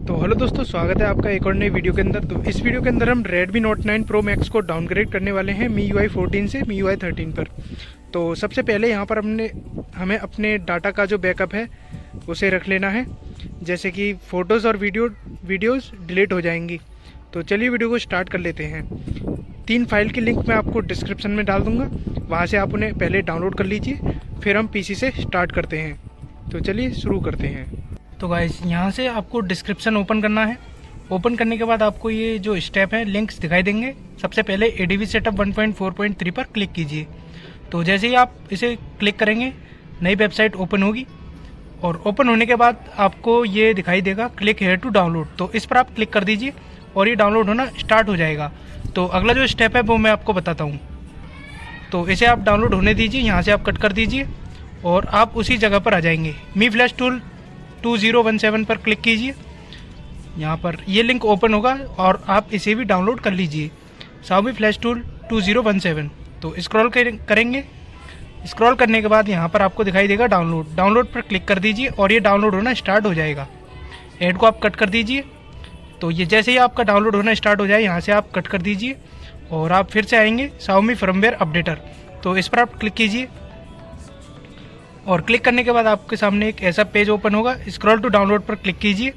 तो हेलो दोस्तों, स्वागत है आपका एक और नई वीडियो के अंदर। तो इस वीडियो के अंदर हम Redmi Note 9 Pro Max को डाउनग्रेड करने वाले हैं MIUI 14 से MIUI 13 पर। तो सबसे पहले यहाँ पर हमें अपने डाटा का जो बैकअप है उसे रख लेना है, जैसे कि फ़ोटोज़ और वीडियोज़ डिलीट हो जाएंगी। तो चलिए वीडियो को स्टार्ट कर लेते हैं। 3 फाइल की लिंक मैं आपको डिस्क्रिप्शन में डाल दूँगा, वहाँ से आप उन्हें पहले डाउनलोड कर लीजिए, फिर हम PC से स्टार्ट करते हैं। तो चलिए शुरू करते हैं। तो गाइस, यहाँ से आपको डिस्क्रिप्शन ओपन करना है। ओपन करने के बाद आपको ये जो स्टेप है लिंक्स दिखाई देंगे। सबसे पहले ADV सेटअप 1.4.3 पर क्लिक कीजिए। तो जैसे ही आप इसे क्लिक करेंगे नई वेबसाइट ओपन होगी, और ओपन होने के बाद आपको ये दिखाई देगा क्लिक हेयर टू डाउनलोड। तो इस पर आप क्लिक कर दीजिए और ये डाउनलोड होना स्टार्ट हो जाएगा। तो अगला जो स्टेप है वो मैं आपको बताता हूँ। तो इसे आप डाउनलोड होने दीजिए, यहाँ से आप कट कर दीजिए और आप उसी जगह पर आ जाएंगे। मी फ्लैश टूल 2017 पर क्लिक कीजिए। यहाँ पर ये लिंक ओपन होगा और आप इसे भी डाउनलोड कर लीजिए, Xiaomi फ्लैश टूल 2017। तो स्क्रॉल करेंगे। स्क्रॉल करने के बाद यहाँ पर आपको दिखाई देगा डाउनलोड पर क्लिक कर दीजिए और ये डाउनलोड होना स्टार्ट हो जाएगा। ऐड को आप कट कर दीजिए। तो ये जैसे ही आपका डाउनलोड होना स्टार्ट हो जाए, यहाँ से आप कट कर दीजिए और आप फिर से आएंगे Xiaomi फर्मवेयर अपडेटर। तो इस पर आप क्लिक कीजिए और क्लिक करने के बाद आपके सामने एक ऐसा पेज ओपन होगा। स्क्रॉल टू डाउनलोड पर क्लिक कीजिए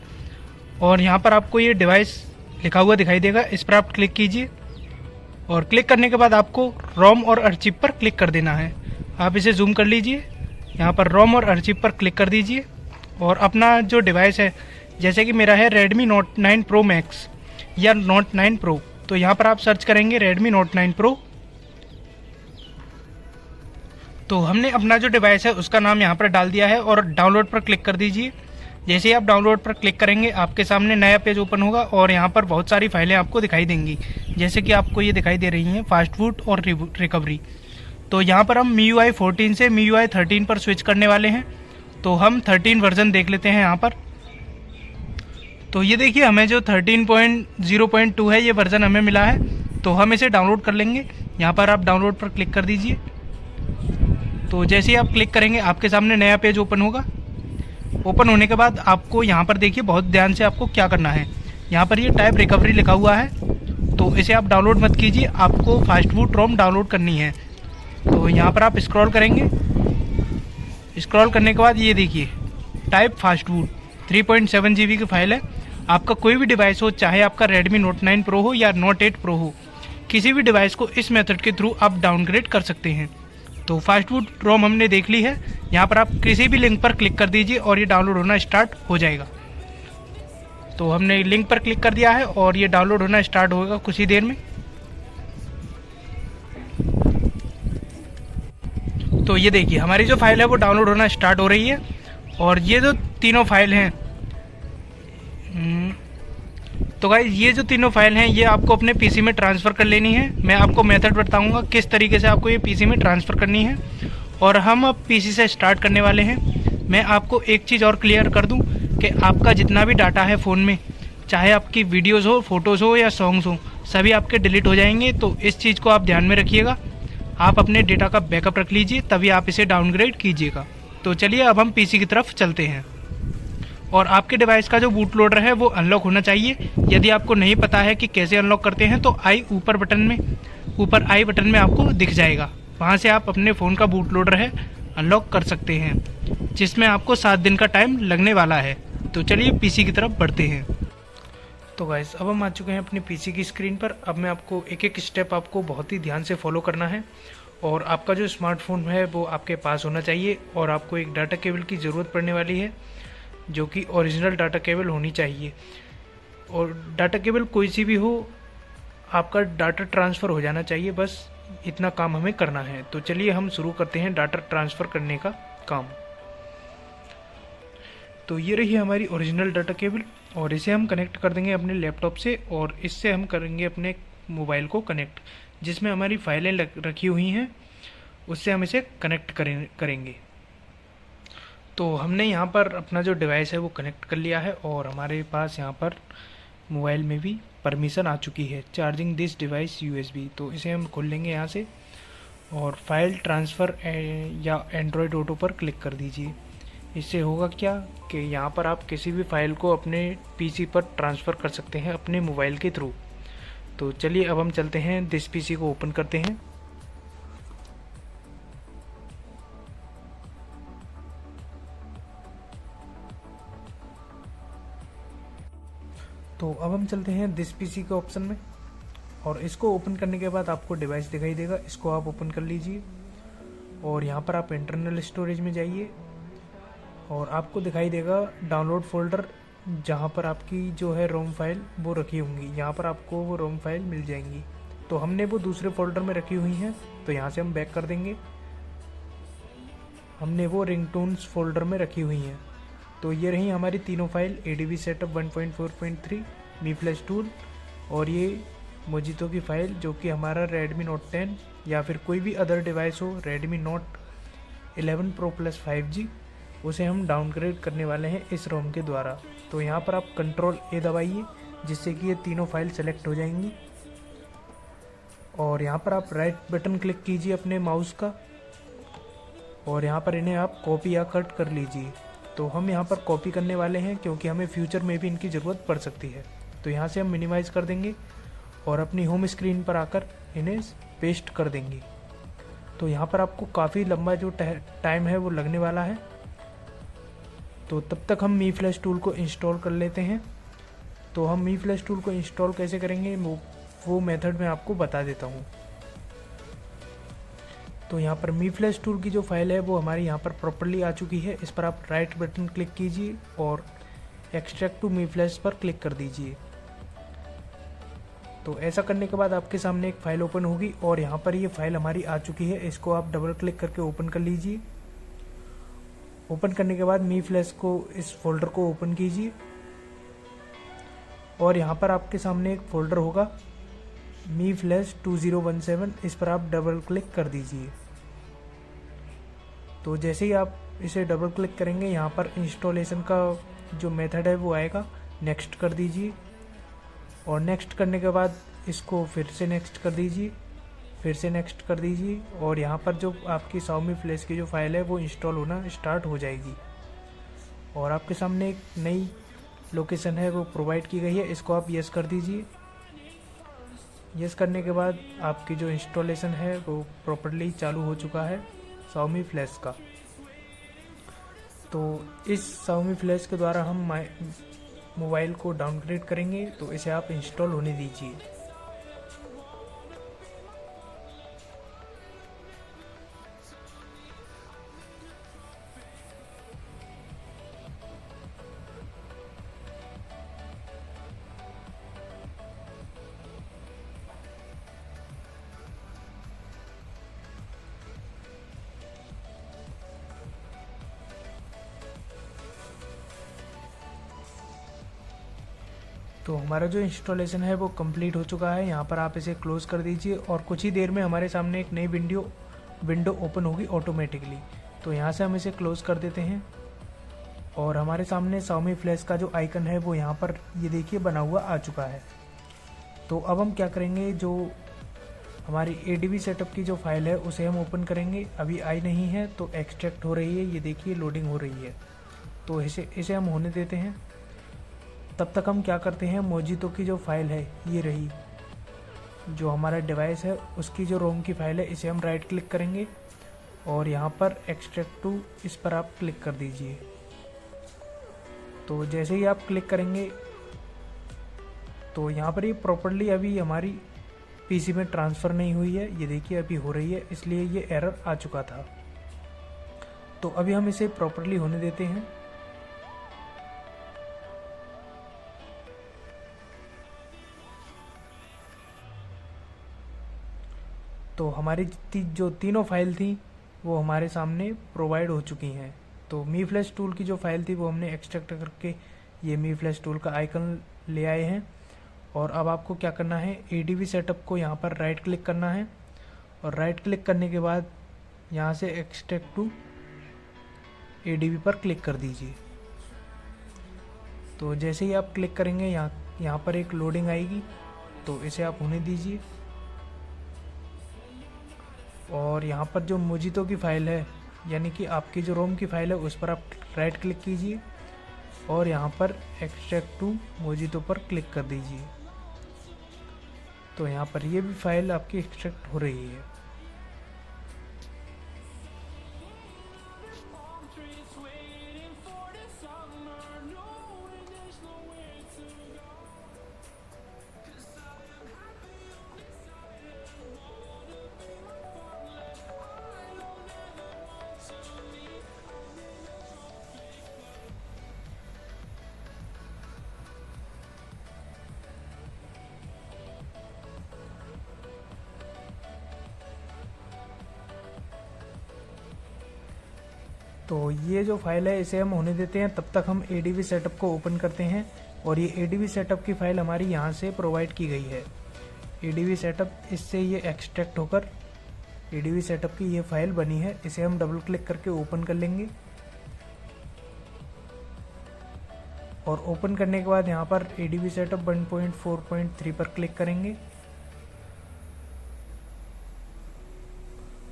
और यहाँ पर आपको ये डिवाइस लिखा हुआ दिखाई देगा, इस पर आप क्लिक कीजिए और क्लिक करने के बाद आपको रोम और अर्चिव पर क्लिक कर देना है। आप इसे जूम कर लीजिए। यहाँ पर रोम और अर्चिव पर क्लिक कर दीजिए और अपना जो डिवाइस है, जैसे कि मेरा है Redmi Note 9 Pro Max या Note 9 Pro, तो यहाँ पर आप सर्च करेंगे Redmi Note 9 Pro। तो हमने अपना जो डिवाइस है उसका नाम यहाँ पर डाल दिया है और डाउनलोड पर क्लिक कर दीजिए। जैसे ही आप डाउनलोड पर क्लिक करेंगे आपके सामने नया पेज ओपन होगा और यहाँ पर बहुत सारी फाइलें आपको दिखाई देंगी, जैसे कि आपको ये दिखाई दे रही हैं फास्ट फूड और रिकवरी। तो यहाँ पर हम MIUI 14 से MIUI 13 पर स्विच करने वाले हैं। तो हम 13 वर्जन देख लेते हैं यहाँ पर। तो ये देखिए, हमें जो 13.0.2 है ये वर्जन हमें मिला है, तो हम इसे डाउनलोड कर लेंगे। यहाँ पर आप डाउनलोड पर क्लिक कर दीजिए। तो जैसे ही आप क्लिक करेंगे आपके सामने नया पेज ओपन होगा। ओपन होने के बाद आपको यहाँ पर देखिए, बहुत ध्यान से आपको क्या करना है, यहाँ पर ये टाइप रिकवरी लिखा हुआ है, तो इसे आप डाउनलोड मत कीजिए, आपको फास्ट फूड रोम डाउनलोड करनी है। तो यहाँ पर आप स्क्रॉल करेंगे। स्क्रॉल करने के बाद ये देखिए टाइप फास्ट फूड 3.7 GB की फाइल है। आपका कोई भी डिवाइस हो, चाहे आपका Redmi Note 9 Pro हो या Note 8 Pro हो, किसी भी डिवाइस को इस मेथड के थ्रू आप डाउनग्रेड कर सकते हैं। तो फास्ट फूड रोम हमने देख ली है। यहाँ पर आप किसी भी लिंक पर क्लिक कर दीजिए और ये डाउनलोड होना स्टार्ट हो जाएगा। तो हमने लिंक पर क्लिक कर दिया है और ये डाउनलोड होना स्टार्ट होगा कुछ ही देर में। तो ये देखिए हमारी जो फाइल है वो डाउनलोड होना स्टार्ट हो रही है। और ये जो तीनों फाइल हैं, तो गाइस ये जो तीनों फाइल हैं ये आपको अपने PC में ट्रांसफ़र कर लेनी है। मैं आपको मेथड बताऊंगा किस तरीके से आपको ये PC में ट्रांसफ़र करनी है। और हम अब PC से स्टार्ट करने वाले हैं। मैं आपको एक चीज़ और क्लियर कर दूं कि आपका जितना भी डाटा है फ़ोन में, चाहे आपकी वीडियोज़ हो, फोटोज़ हो या सॉन्ग्स हो, सभी आपके डिलीट हो जाएंगे। तो इस चीज़ को आप ध्यान में रखिएगा। आप अपने डेटा का बैकअप रख लीजिए, तभी आप इसे डाउनग्रेड कीजिएगा। तो चलिए अब हम PC की तरफ चलते हैं। और आपके डिवाइस का जो बूट लोडर है वो अनलॉक होना चाहिए। यदि आपको नहीं पता है कि कैसे अनलॉक करते हैं तो ऊपर आई बटन में आपको दिख जाएगा, वहाँ से आप अपने फ़ोन का बूट लोडर है अनलॉक कर सकते हैं, जिसमें आपको 7 दिन का टाइम लगने वाला है। तो चलिए PC की तरफ बढ़ते हैं। तो गाइस, अब हम आ चुके हैं अपनी PC की स्क्रीन पर। अब मैं आपको एक एक स्टेप आपको बहुत ही ध्यान से फॉलो करना है। और आपका जो स्मार्टफोन है वो आपके पास होना चाहिए और आपको एक डाटा केबल की ज़रूरत पड़ने वाली है, जो कि ओरिजिनल डाटा केबल होनी चाहिए। और डाटा केबल कोई सी भी हो, आपका डाटा ट्रांसफ़र हो जाना चाहिए, बस इतना काम हमें करना है। तो चलिए हम शुरू करते हैं डाटा ट्रांसफ़र करने का काम। तो ये रही हमारी ओरिजिनल डाटा केबल और इसे हम कनेक्ट कर देंगे अपने लैपटॉप से और इससे हम करेंगे अपने मोबाइल को कनेक्ट, जिसमें हमारी फाइलें रखी हुई हैं, उससे हम इसे कनेक्ट करेंगे। तो हमने यहाँ पर अपना जो डिवाइस है वो कनेक्ट कर लिया है और हमारे पास यहाँ पर मोबाइल में भी परमिशन आ चुकी है, चार्जिंग दिस डिवाइस USB। तो इसे हम खोल लेंगे यहाँ से और फाइल ट्रांसफ़र या एंड्रॉयड ऑटो पर क्लिक कर दीजिए। इससे होगा क्या कि यहाँ पर आप किसी भी फाइल को अपने पीसी पर ट्रांसफ़र कर सकते हैं अपने मोबाइल के थ्रू। तो चलिए अब हम चलते हैं दिस पीसी को ओपन करते हैं। तो अब हम चलते हैं दिस पीसी के ऑप्शन में, और इसको ओपन करने के बाद आपको डिवाइस दिखाई देगा, इसको आप ओपन कर लीजिए और यहाँ पर आप इंटरनल स्टोरेज में जाइए और आपको दिखाई देगा डाउनलोड फोल्डर, जहाँ पर आपकी जो है रोम फाइल वो रखी होंगी। यहाँ पर आपको वो रोम फाइल मिल जाएंगी। तो हमने वो दूसरे फोल्डर में रखी हुई हैं, तो यहाँ से हम बैक कर देंगे। हमने वो रिंगटोन्स फोल्डर में रखी हुई हैं। तो ये रही हमारी तीनों फाइल, ADB सेटअप 1.4.3, मी फ्लैश टूल और ये मोजितो की फ़ाइल, जो कि हमारा Redmi Note 10 या फिर कोई भी अदर डिवाइस हो Redmi Note 11 Pro Plus 5G, उसे हम डाउनग्रेड करने वाले हैं इस रोम के द्वारा। तो यहाँ पर आप Ctrl A दबाइए, जिससे कि ये तीनों फाइल सेलेक्ट हो जाएंगी और यहाँ पर आप राइट बटन क्लिक कीजिए अपने माउस का और यहाँ पर इन्हें आप कॉपी या कट कर लीजिए। तो हम यहाँ पर कॉपी करने वाले हैं, क्योंकि हमें फ्यूचर में भी इनकी ज़रूरत पड़ सकती है। तो यहाँ से हम मिनिमाइज़ कर देंगे और अपनी होम स्क्रीन पर आकर इन्हें पेस्ट कर देंगे। तो यहाँ पर आपको काफ़ी लंबा जो टाइम है वो लगने वाला है। तो तब तक हम मी फ्लैश टूल को इंस्टॉल कर लेते हैं। तो हम मी फ्लैश टूल को इंस्टॉल कैसे करेंगे वो मेथड मैं आपको बता देता हूँ। तो यहाँ पर मी फ्लैश टूल की जो फाइल है वो हमारी यहाँ पर प्रॉपर्ली आ चुकी है। इस पर आप राइट बटन क्लिक कीजिए और एक्सट्रैक्ट टू मी फ्लैश पर क्लिक कर दीजिए। तो ऐसा करने के बाद आपके सामने एक फ़ाइल ओपन होगी और यहाँ पर ये फाइल हमारी आ चुकी है। इसको आप डबल क्लिक करके ओपन कर लीजिए। ओपन करने के बाद मी फ्लैश को, इस फोल्डर को ओपन कीजिए और यहाँ पर आपके सामने एक फ़ोल्डर होगा मी फ्लैश 2017, इस पर आप डबल क्लिक कर दीजिए। तो जैसे ही आप इसे डबल क्लिक करेंगे, यहाँ पर इंस्टॉलेशन का जो मेथड है वो आएगा, नेक्स्ट कर दीजिए और नेक्स्ट करने के बाद इसको फिर से नेक्स्ट कर दीजिए, फिर से नेक्स्ट कर दीजिए और यहाँ पर जो आपकी Xiaomi फ्लैश की जो फाइल है वो इंस्टॉल होना स्टार्ट हो जाएगी और आपके सामने एक नई लोकेशन है वो प्रोवाइड की गई है। इसको आप यस कर दीजिए। यस करने के बाद आपकी जो इंस्टॉलेशन है वो प्रॉपर्ली चालू हो चुका है Xiaomi फ्लैश का। तो इस Xiaomi फ्लैश के द्वारा हम मोबाइल को डाउनग्रेड करेंगे, तो इसे आप इंस्टॉल होने दीजिए। तो हमारा जो इंस्टॉलेशन है वो कंप्लीट हो चुका है। यहाँ पर आप इसे क्लोज़ कर दीजिए और कुछ ही देर में हमारे सामने एक नई विंडो ओपन होगी ऑटोमेटिकली। तो यहाँ से हम इसे क्लोज़ कर देते हैं और हमारे सामने Xiaomi फ्लैश का जो आइकन है वो यहाँ पर ये देखिए बना हुआ आ चुका है। तो अब हम क्या करेंगे, जो हमारी ADB सेटअप की जो फाइल है उसे हम ओपन करेंगे। अभी आई नहीं है तो एक्सट्रैक्ट हो रही है, ये देखिए लोडिंग हो रही है। तो इसे हम होने देते हैं। तब तक हम क्या करते हैं, मोजितो की जो फाइल है ये रही, जो हमारा डिवाइस है उसकी जो रोम की फाइल है, इसे हम राइट क्लिक करेंगे और यहाँ पर एक्सट्रैक्ट टू, इस पर आप क्लिक कर दीजिए। तो जैसे ही आप क्लिक करेंगे तो यहाँ पर ये प्रॉपर्ली अभी हमारी पीसी में ट्रांसफ़र नहीं हुई है, ये देखिए अभी हो रही है, इसलिए ये एरर आ चुका था। तो अभी हम इसे प्रॉपर्ली होने देते हैं। तो हमारी जो तीनों फाइल थी वो हमारे सामने प्रोवाइड हो चुकी हैं। तो मी फ्लैश टूल की जो फाइल थी वो हमने एक्सट्रैक्ट करके ये मी फ्लैश टूल का आइकन ले आए हैं और अब आपको क्या करना है, ADB सेटअप को यहाँ पर राइट क्लिक करना है और राइट क्लिक करने के बाद यहाँ से एक्सट्रैक्ट टू ADB पर क्लिक कर दीजिए। तो जैसे ही आप क्लिक करेंगे यहाँ पर एक लोडिंग आएगी, तो इसे आप होने दीजिए और यहाँ पर जो मोजितो की फ़ाइल है यानी कि आपकी जो रोम की फाइल है उस पर आप राइट क्लिक कीजिए और यहाँ पर एक्सट्रैक्ट टू मोजितो पर क्लिक कर दीजिए। तो यहाँ पर ये भी फाइल आपकी एक्सट्रैक्ट हो रही है। तो ये जो फाइल है इसे हम होने देते हैं, तब तक हम ADB सेटअप को ओपन करते हैं और ये ADB सेटअप की फ़ाइल हमारी यहाँ से प्रोवाइड की गई है। ADB सेटअप, इससे ये एक्सट्रैक्ट होकर ADB सेटअप की ये फाइल बनी है। इसे हम डबल क्लिक करके ओपन कर लेंगे और ओपन करने के बाद यहाँ पर ADB सेटअप 1.4.3 पर क्लिक करेंगे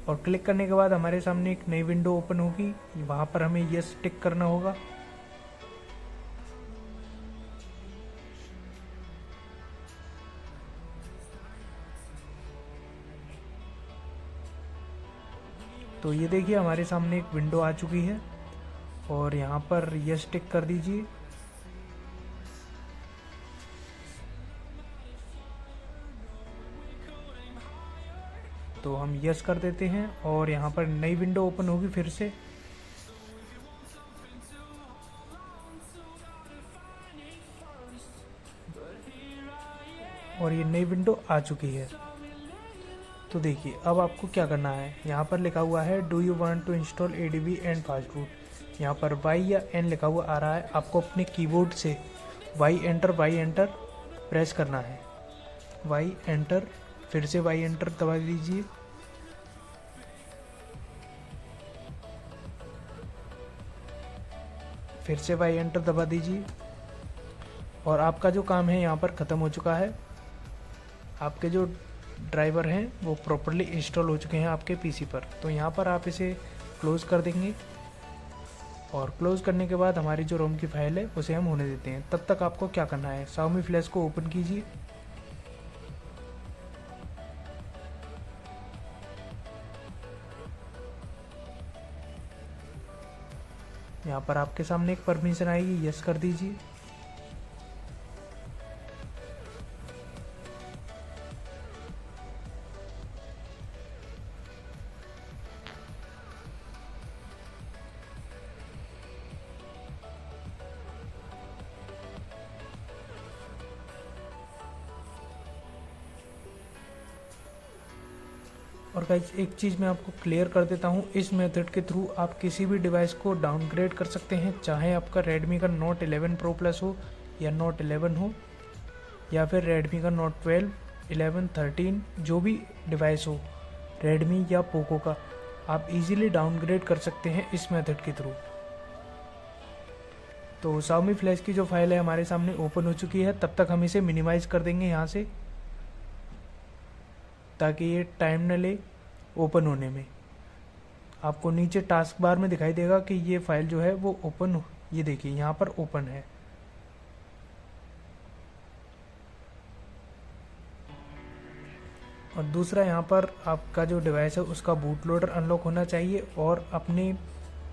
और क्लिक करने के बाद हमारे सामने एक नई विंडो ओपन होगी। वहाँ पर हमें यस टिक करना होगा। तो ये देखिए हमारे सामने एक विंडो आ चुकी है और यहाँ पर यस टिक कर दीजिए। तो हम यस कर देते हैं और यहाँ पर नई विंडो ओपन होगी फिर से। और ये नई विंडो आ चुकी है। तो देखिए अब आपको क्या करना है, यहाँ पर लिखा हुआ है do you want to install ADB and Fastboot. यहाँ पर Y या N लिखा हुआ आ रहा है, आपको अपने कीबोर्ड से Y एंटर प्रेस करना है। Y एंटर, फिर से Y एंटर दबा दीजिए। फिर से Y एंटर दबा दीजिए और आपका जो काम है यहाँ पर ख़त्म हो चुका है। आपके जो ड्राइवर हैं वो प्रॉपर्ली इंस्टॉल हो चुके हैं आपके पीसी पर। तो यहाँ पर आप इसे क्लोज़ कर देंगे और क्लोज़ करने के बाद हमारी जो रोम की फाइल है उसे हम होने देते हैं। तब तक आपको क्या करना है, Xiaomi फ्लैश को ओपन कीजिए। यहाँ पर आपके सामने एक परमिशन आएगी, यस कर दीजिए। और गाइस एक चीज़ मैं आपको क्लियर कर देता हूँ, इस मेथड के थ्रू आप किसी भी डिवाइस को डाउनग्रेड कर सकते हैं, चाहे आपका Redmi का Note 11 Pro Plus हो या Note 11 हो या फिर Redmi का Note 12, 11, 13 जो भी डिवाइस हो, Redmi या Poco का, आप इजीली डाउनग्रेड कर सकते हैं इस मेथड के थ्रू। तो Xiaomi फ्लैश की जो फाइल है हमारे सामने ओपन हो चुकी है। तब तक हम इसे मिनिमाइज़ कर देंगे यहाँ से, ताकि ये टाइम न ले ओपन होने में। आपको नीचे टास्क बार में दिखाई देगा कि ये फाइल जो है वो ओपन, ये देखिए यहाँ पर ओपन है। और दूसरा यहाँ पर आपका जो डिवाइस है उसका बूट लोडर अनलॉक होना चाहिए और अपने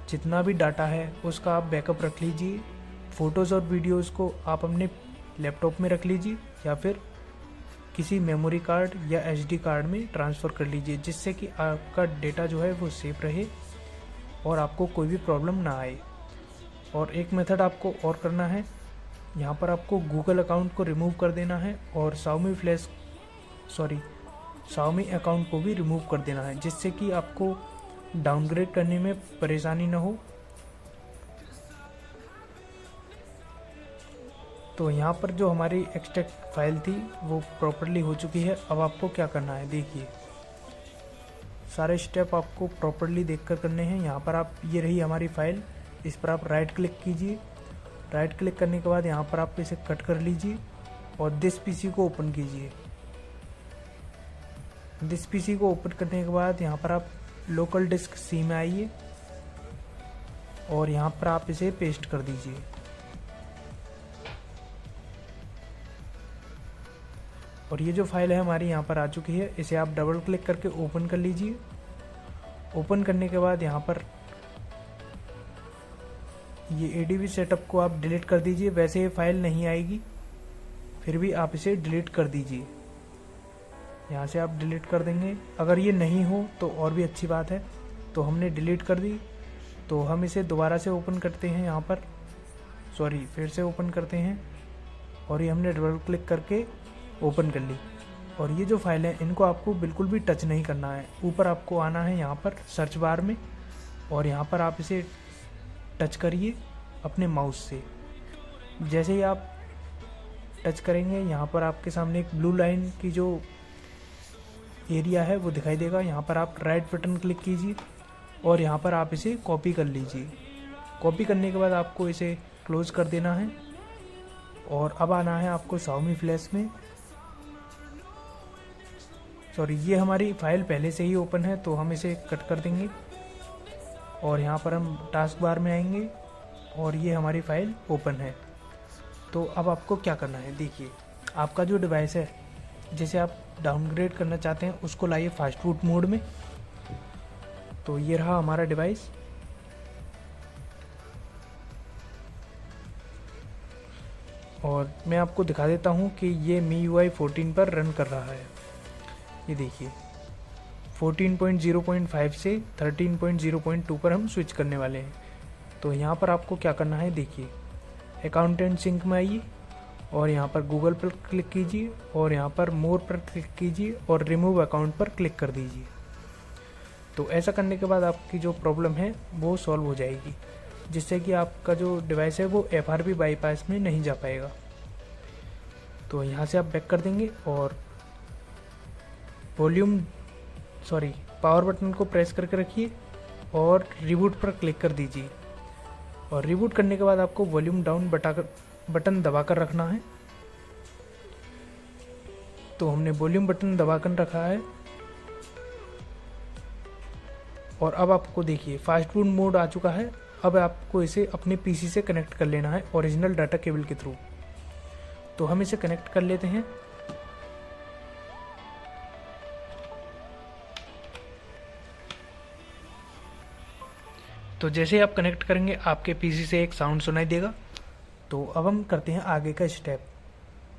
जितना भी डाटा है उसका आप बैकअप रख लीजिए। फ़ोटोज़ और वीडियोज़ को आप अपने लैपटॉप में रख लीजिए या फिर किसी मेमोरी कार्ड या SD कार्ड में ट्रांसफ़र कर लीजिए, जिससे कि आपका डेटा जो है वो सेफ रहे और आपको कोई भी प्रॉब्लम ना आए। और एक मेथड आपको और करना है, यहाँ पर आपको गूगल अकाउंट को रिमूव कर देना है और Xiaomi अकाउंट को भी रिमूव कर देना है, जिससे कि आपको डाउनग्रेड करने में परेशानी ना हो। तो यहाँ पर जो हमारी एक्सट्रैक्ट फाइल थी वो प्रॉपर्ली हो चुकी है। अब आपको क्या करना है, देखिए सारे स्टेप आपको प्रॉपर्ली देखकर करने हैं। यहाँ पर आप, ये रही हमारी फाइल, इस पर आप राइट क्लिक कीजिए। राइट क्लिक करने के बाद यहाँ पर आप इसे कट कर लीजिए और दिस पीसी को ओपन कीजिए। दिस पीसी को ओपन करने के बाद यहाँ पर आप लोकल डिस्क C में आइए और यहाँ पर आप इसे पेस्ट कर दीजिए। और ये जो फाइल है हमारी यहाँ पर आ चुकी है, इसे आप डबल क्लिक करके ओपन कर लीजिए। ओपन करने के बाद यहाँ पर ये ADB सेटअप को आप डिलीट कर दीजिए। वैसे ये फाइल नहीं आएगी, फिर भी आप इसे डिलीट कर दीजिए। यहाँ से आप डिलीट कर देंगे। अगर ये नहीं हो तो और भी अच्छी बात है। तो हमने डिलीट कर दी, तो हम इसे दोबारा से ओपन करते हैं। यहाँ पर फिर से ओपन करते हैं और ये हमने डबल क्लिक करके ओपन कर ली। और ये जो फाइल है इनको आपको बिल्कुल भी टच नहीं करना है। ऊपर आपको आना है यहाँ पर सर्च बार में, और यहाँ पर आप इसे टच करिए अपने माउस से। जैसे ही आप टच करेंगे, यहाँ पर आपके सामने एक ब्लू लाइन की जो एरिया है वो दिखाई देगा। यहाँ पर आप राइट बटन क्लिक कीजिए और यहाँ पर आप इसे कॉपी कर लीजिए। कॉपी करने के बाद आपको इसे क्लोज कर देना है। और अब आना है आपको Xiaomi फ्लैश में। ये हमारी फाइल पहले से ही ओपन है, तो हम इसे कट कर देंगे और यहाँ पर हम टास्क बार में आएंगे और ये हमारी फाइल ओपन है। तो अब आपको क्या करना है, देखिए आपका जो डिवाइस है जिसे आप डाउनग्रेड करना चाहते हैं उसको लाइए फास्ट बूट मोड में। तो ये रहा हमारा डिवाइस। और मैं आपको दिखा देता हूँ कि ये MIUI 14 पर रन कर रहा है। ये देखिए 14.0.5 से 13.0.2 पर हम स्विच करने वाले हैं। तो यहाँ पर आपको क्या करना है, देखिए अकाउंट एंड सिंक में आइए और यहाँ पर गूगल पर क्लिक कीजिए और यहाँ पर मोर पर क्लिक कीजिए और रिमूव अकाउंट पर क्लिक कर दीजिए। तो ऐसा करने के बाद आपकी जो प्रॉब्लम है वो सॉल्व हो जाएगी, जिससे कि आपका जो डिवाइस है वो FRP बाईपास में नहीं जा पाएगा। तो यहाँ से आप बैक कर देंगे और पावर बटन को प्रेस करके रखिए और रिबूट पर क्लिक कर दीजिए। और रिबूट करने के बाद आपको वॉल्यूम डाउन बटन दबाकर रखना है। तो हमने वॉल्यूम बटन दबाकर रखा है। और अब आपको देखिए फास्ट बूट मोड आ चुका है। अब आपको इसे अपने PC से कनेक्ट कर लेना है ओरिजिनल डाटा केबल के थ्रू। तो हम इसे कनेक्ट कर लेते हैं। तो जैसे आप कनेक्ट करेंगे आपके PC से एक साउंड सुनाई देगा। तो अब हम करते हैं आगे का स्टेप।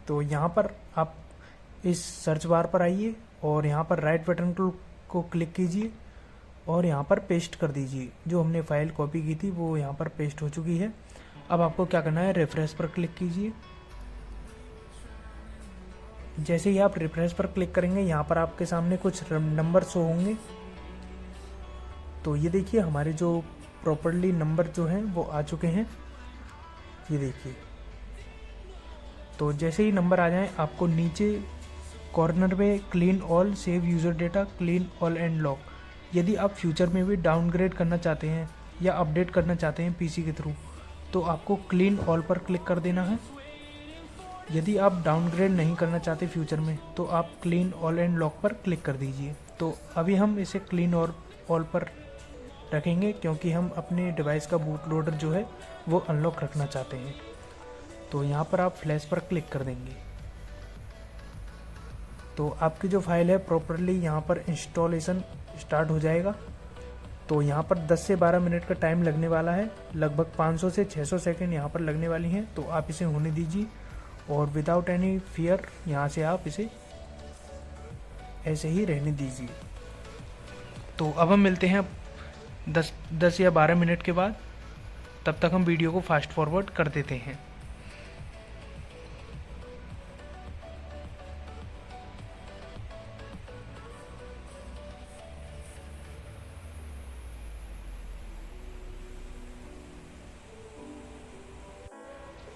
तो यहाँ पर आप इस सर्च बार पर आइए और यहाँ पर राइट बटन को क्लिक कीजिए और यहाँ पर पेस्ट कर दीजिए। जो हमने फाइल कॉपी की थी वो यहाँ पर पेस्ट हो चुकी है। अब आपको क्या करना है, रिफ्रेश पर क्लिक कीजिए। जैसे ही आप रिफ्रेश पर क्लिक करेंगे यहाँ पर आपके सामने कुछ नंबर शो होंगे। तो ये देखिए हमारे जो प्रॉपरली नंबर जो हैं वो आ चुके हैं, ये देखिए। तो जैसे ही नंबर आ जाएं आपको नीचे कॉर्नर में clean all, save user data, clean all and lock, यदि आप फ्यूचर में भी डाउनग्रेड करना चाहते हैं या अपडेट करना चाहते हैं PC के थ्रू, तो आपको क्लीन ऑल पर क्लिक कर देना है। यदि आप डाउनग्रेड नहीं करना चाहते फ्यूचर में, तो आप क्लीन ऑल एंड लॉक पर क्लिक कर दीजिए। तो अभी हम इसे क्लीन ऑल पर रखेंगे, क्योंकि हम अपने डिवाइस का बूट लोडर जो है वो अनलॉक रखना चाहते हैं। तो यहाँ पर आप फ्लैश पर क्लिक कर देंगे। तो आपकी जो फाइल है प्रॉपरली यहाँ पर इंस्टॉलेशन स्टार्ट हो जाएगा। तो यहाँ पर 10 से 12 मिनट का टाइम लगने वाला है। लगभग 500 से 600 सेकंड यहाँ पर लगने वाली हैं। तो आप इसे होने दीजिए और विदाउट एनी फियर यहाँ से आप इसे ऐसे ही रहने दीजिए। तो अब हम मिलते हैं 10 या 12 मिनट के बाद। तब तक हम वीडियो को फास्ट फॉरवर्ड कर देते हैं।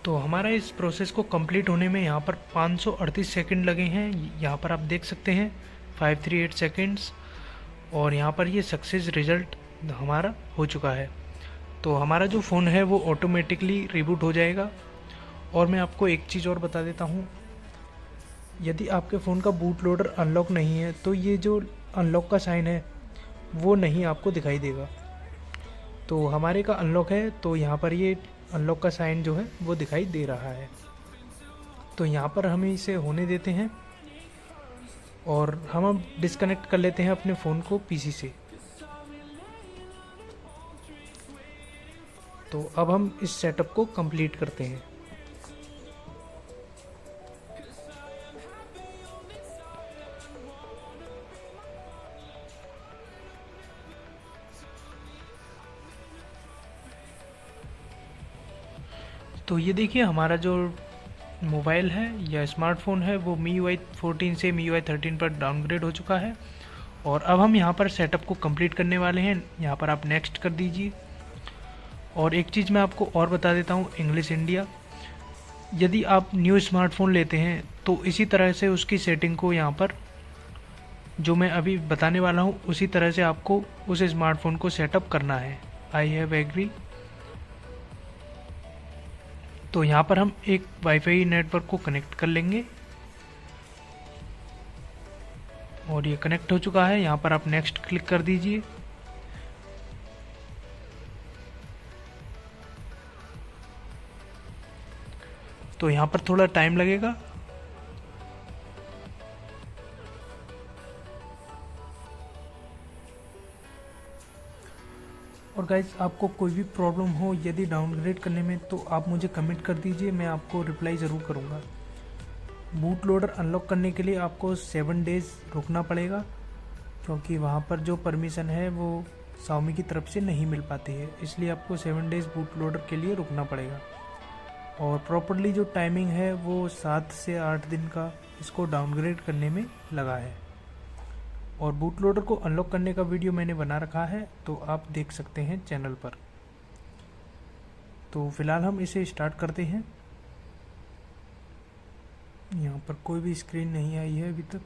तो हमारा इस प्रोसेस को कंप्लीट होने में यहाँ पर 538 सेकंड लगे हैं। यहाँ पर आप देख सकते हैं 538 सेकंड्स। और यहाँ पर ये सक्सेस रिजल्ट हमारा हो चुका है। तो हमारा जो फ़ोन है वो ऑटोमेटिकली रिबूट हो जाएगा। और मैं आपको एक चीज़ और बता देता हूँ, यदि आपके फ़ोन का बूट लोडर अनलॉक नहीं है तो ये जो अनलॉक का साइन है वो नहीं आपको दिखाई देगा। तो हमारे का अनलॉक है, तो यहाँ पर ये अनलॉक का साइन जो है वो दिखाई दे रहा है। तो यहाँ पर हम इसे होने देते हैं और हम अब डिस्कनेक्ट कर लेते हैं अपने फ़ोन को पीसी से। तो अब हम इस सेटअप को कंप्लीट करते हैं। तो ये देखिए हमारा जो मोबाइल है या स्मार्टफोन है वो MIUI 14 से MIUI 13 पर डाउनग्रेड हो चुका है। और अब हम यहाँ पर सेटअप को कंप्लीट करने वाले हैं। यहाँ पर आप नेक्स्ट कर दीजिए। और एक चीज़ मैं आपको और बता देता हूँ, इंग्लिश इंडिया, यदि आप न्यू स्मार्टफोन लेते हैं तो इसी तरह से उसकी सेटिंग को यहाँ पर जो मैं अभी बताने वाला हूँ उसी तरह से आपको उस स्मार्टफोन को सेटअप करना है। I have agree. तो यहाँ पर हम एक वाईफाई नेटवर्क को कनेक्ट कर लेंगे और ये कनेक्ट हो चुका है। यहाँ पर आप नेक्स्ट क्लिक कर दीजिए। तो यहाँ पर थोड़ा टाइम लगेगा। और गाइज आपको कोई भी प्रॉब्लम हो यदि डाउनग्रेड करने में तो आप मुझे कमेंट कर दीजिए, मैं आपको रिप्लाई ज़रूर करूँगा। बूट लोडर अनलॉक करने के लिए आपको 7 डेज़ रुकना पड़ेगा, क्योंकि वहाँ पर जो परमिशन है वो Xiaomi की तरफ से नहीं मिल पाती है, इसलिए आपको 7 डेज़ बूट लोडर के लिए रुकना पड़ेगा। और प्रॉपरली जो टाइमिंग है वो 7 से 8 दिन का इसको डाउनग्रेड करने में लगा है। और बूट लोडर को अनलॉक करने का वीडियो मैंने बना रखा है, तो आप देख सकते हैं चैनल पर। तो फिलहाल हम इसे स्टार्ट करते हैं। यहाँ पर कोई भी स्क्रीन नहीं आई है अभी तक।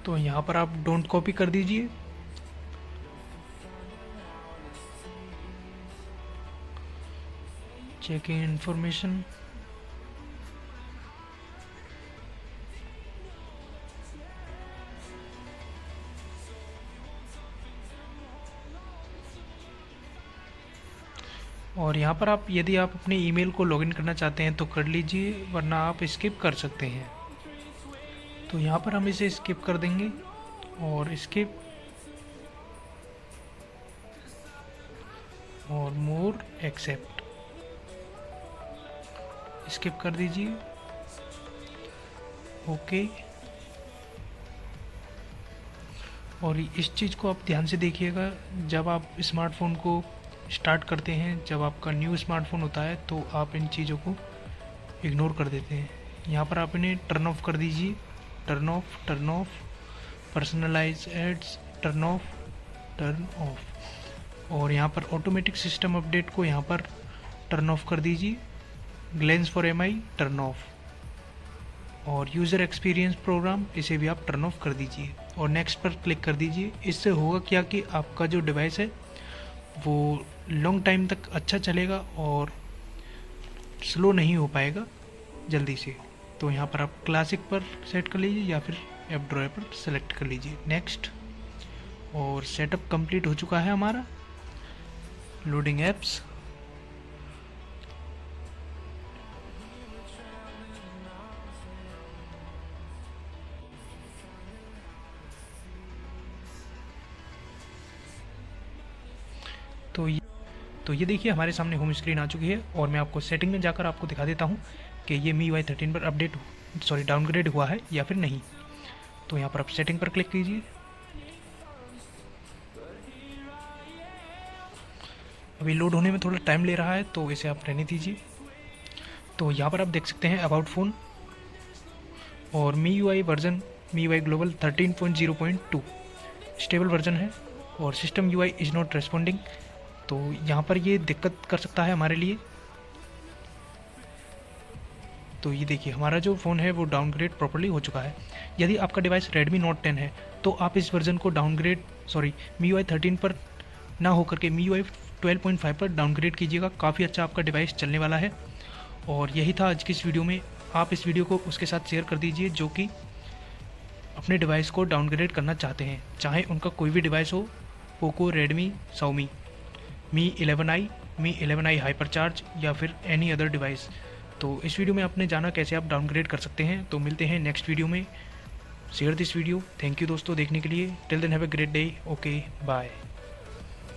तो यहाँ पर आप डोंट कॉपी कर दीजिए। Checking information. और यहाँ पर आप यदि आप अपने ईमेल को लॉगिन करना चाहते हैं तो कर लीजिए, वरना आप स्किप कर सकते हैं। तो यहाँ पर हम इसे स्किप कर देंगे और स्किप और मोर एक्सेप्ट स्किप कर दीजिए। ओके। और इस चीज़ को आप ध्यान से देखिएगा, जब आप स्मार्टफोन को स्टार्ट करते हैं, जब आपका न्यू स्मार्टफोन होता है तो आप इन चीज़ों को इग्नोर कर देते हैं। यहाँ पर आप इन्हें टर्न ऑफ कर दीजिए। Turn off, personalise ads, turn off. और यहाँ पर ऑटोमेटिक सिस्टम अपडेट को यहाँ पर टर्न ऑफ कर दीजिए। Glens for MI turn off. और यूज़र एक्सपीरियंस प्रोग्राम इसे भी आप टर्न ऑफ कर दीजिए और नेक्स्ट पर क्लिक कर दीजिए। इससे होगा क्या कि आपका जो डिवाइस है वो लॉन्ग टाइम तक अच्छा चलेगा और स्लो नहीं हो पाएगा जल्दी से। तो यहाँ पर आप क्लासिक पर सेट कर लीजिए या फिर ऐप ड्रॉयर पर सेलेक्ट कर लीजिए। नेक्स्ट। और सेटअप कंप्लीट हो चुका है हमारा। Loading apps. तो ये देखिए हमारे सामने होम स्क्रीन आ चुकी है और मैं आपको सेटिंग में जाकर आपको दिखा देता हूँ कि ये MIUI 13 पर डाउनग्रेड हुआ है या फिर नहीं। तो यहाँ पर आप सेटिंग पर क्लिक कीजिए। अभी लोड होने में थोड़ा टाइम ले रहा है तो इसे आप रहने दीजिए। तो यहाँ पर आप देख सकते हैं अबाउट फ़ोन और MIUI version MIUI global 13.0.2 stable version है और system UI is not responding. तो यहाँ पर ये दिक्कत कर सकता है हमारे लिए। तो ये देखिए हमारा जो फ़ोन है वो डाउनग्रेड प्रॉपर्ली हो चुका है। यदि आपका डिवाइस Redmi Note 10 है तो आप इस वर्जन को MIUI 13 पर ना होकर के MIUI 12.5 पर डाउनग्रेड कीजिएगा। काफ़ी अच्छा आपका डिवाइस चलने वाला है। और यही था आज की इस वीडियो में। आप इस वीडियो को उसके साथ शेयर कर दीजिए जो कि अपने डिवाइस को डाउनग्रेड करना चाहते हैं, चाहे उनका कोई भी डिवाइस हो, पोको, रेडमी, शाओमी, मी 11i, मी 11i हाइपरचार्ज या फिर एनी अदर डिवाइस। तो इस वीडियो में आपने जाना कैसे आप डाउनग्रेड कर सकते हैं। तो मिलते हैं नेक्स्ट वीडियो में। Share this video. Thank you दोस्तों देखने के लिए। Till then have a great day. Okay bye.